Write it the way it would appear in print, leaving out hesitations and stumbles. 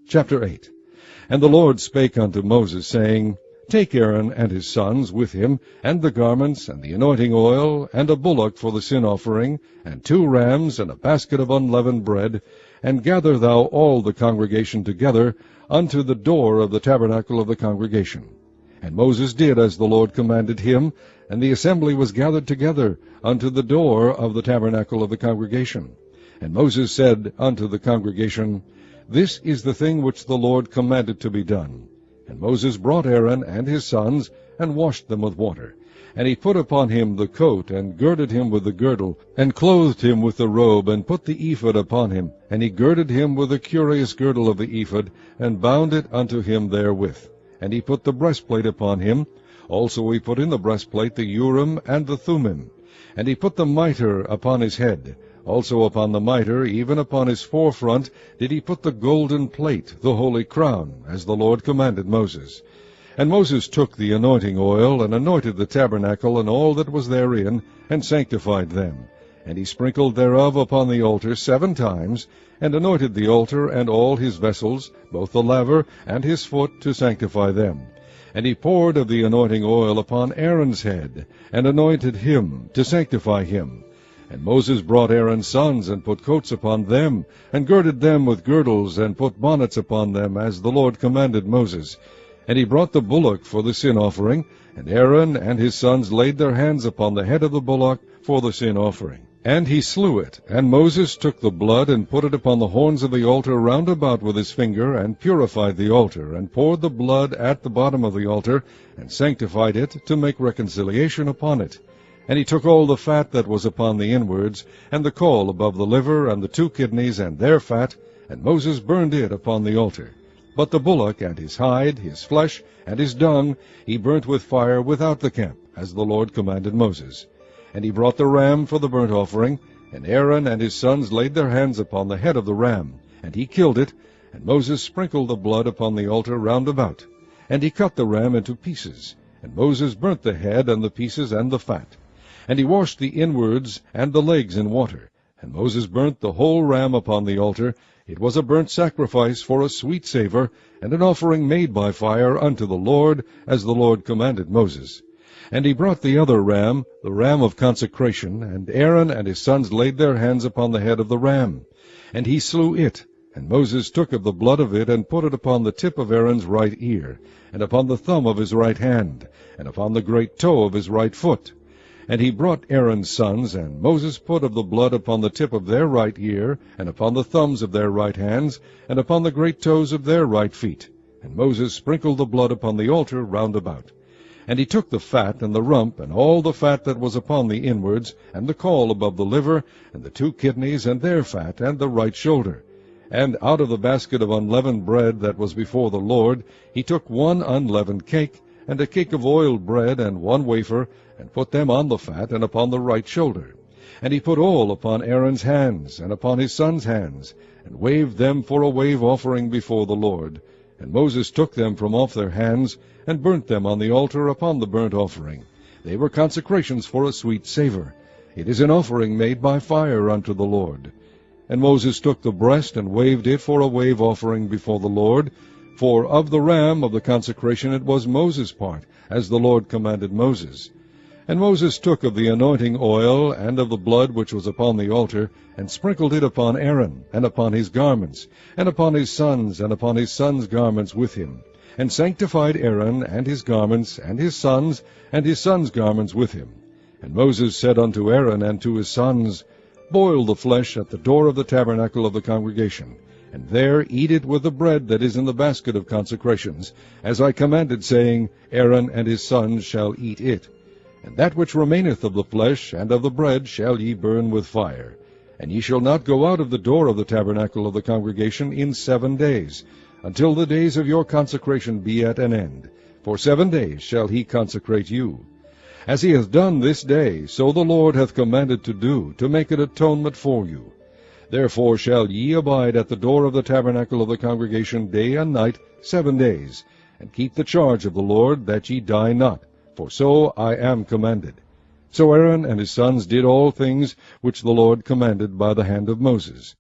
Chapter 8. And the Lord spake unto Moses, saying, Take Aaron and his sons with him, and the garments, and the anointing oil, and a bullock for the sin offering, and 2 rams, and a basket of unleavened bread, and gather thou all the congregation together unto the door of the tabernacle of the congregation. And Moses did as the Lord commanded him, and the assembly was gathered together unto the door of the tabernacle of the congregation. And Moses said unto the congregation, This is the thing which the Lord commanded to be done. And Moses brought Aaron and his sons, and washed them with water. And he put upon him the coat, and girded him with the girdle, and clothed him with the robe, and put the ephod upon him. And he girded him with the curious girdle of the ephod, and bound it unto him therewith. And he put the breastplate upon him. Also he put in the breastplate the Urim and the Thummim. And he put the mitre upon his head. Also upon the mitre, even upon his forefront, did he put the golden plate, the holy crown, as the Lord commanded Moses. And Moses took the anointing oil, and anointed the tabernacle and all that was therein, and sanctified them. And he sprinkled thereof upon the altar 7 times, and anointed the altar and all his vessels, both the laver and his foot, to sanctify them. And he poured of the anointing oil upon Aaron's head, and anointed him, to sanctify him. And Moses brought Aaron's sons, and put coats upon them, and girded them with girdles, and put bonnets upon them, as the Lord commanded Moses. And he brought the bullock for the sin offering, and Aaron and his sons laid their hands upon the head of the bullock for the sin offering. And he slew it, and Moses took the blood, and put it upon the horns of the altar round about with his finger, and purified the altar, and poured the blood at the bottom of the altar, and sanctified it, to make reconciliation upon it. And he took all the fat that was upon the inwards, and the caul above the liver, and the 2 kidneys, and their fat, and Moses burned it upon the altar. But the bullock, and his hide, his flesh, and his dung, he burnt with fire without the camp, as the Lord commanded Moses. And he brought the ram for the burnt offering, and Aaron and his sons laid their hands upon the head of the ram, and he killed it, and Moses sprinkled the blood upon the altar round about. And he cut the ram into pieces, and Moses burnt the head, and the pieces, and the fat. And he washed the inwards and the legs in water. And Moses burnt the whole ram upon the altar. It was a burnt sacrifice for a sweet savour, and an offering made by fire unto the Lord, as the Lord commanded Moses. And he brought the other ram, the ram of consecration, and Aaron and his sons laid their hands upon the head of the ram. And he slew it. And Moses took of the blood of it, and put it upon the tip of Aaron's right ear, and upon the thumb of his right hand, and upon the great toe of his right foot. And he brought Aaron's sons, and Moses put of the blood upon the tip of their right ear, and upon the thumbs of their right hands, and upon the great toes of their right feet. And Moses sprinkled the blood upon the altar round about. And he took the fat, and the rump, and all the fat that was upon the inwards, and the caul above the liver, and the 2 kidneys, and their fat, and the right shoulder. And out of the basket of unleavened bread that was before the Lord, he took 1 unleavened cake, and a cake of oiled bread, and 1 wafer, and put them on the fat, and upon the right shoulder. And he put all upon Aaron's hands, and upon his sons' hands, and waved them for a wave offering before the Lord. And Moses took them from off their hands, and burnt them on the altar upon the burnt offering. They were consecrations for a sweet savour. It is an offering made by fire unto the Lord. And Moses took the breast, and waved it for a wave offering before the Lord. For of the ram of the consecration it was Moses' part, as the Lord commanded Moses. And Moses took of the anointing oil, and of the blood which was upon the altar, and sprinkled it upon Aaron, and upon his garments, and upon his sons' garments with him, and sanctified Aaron, and his garments, and his sons' garments with him. And Moses said unto Aaron and to his sons, Boil the flesh at the door of the tabernacle of the congregation, and there eat it with the bread that is in the basket of consecrations, as I commanded, saying, Aaron and his sons shall eat it. And that which remaineth of the flesh and of the bread shall ye burn with fire. And ye shall not go out of the door of the tabernacle of the congregation in 7 days, until the days of your consecration be at an end. For 7 days shall he consecrate you. As he hath done this day, so the Lord hath commanded to do, to make an atonement for you. Therefore shall ye abide at the door of the tabernacle of the congregation day and night 7 days, and keep the charge of the Lord, that ye die not, for so I am commanded. So Aaron and his sons did all things which the Lord commanded by the hand of Moses.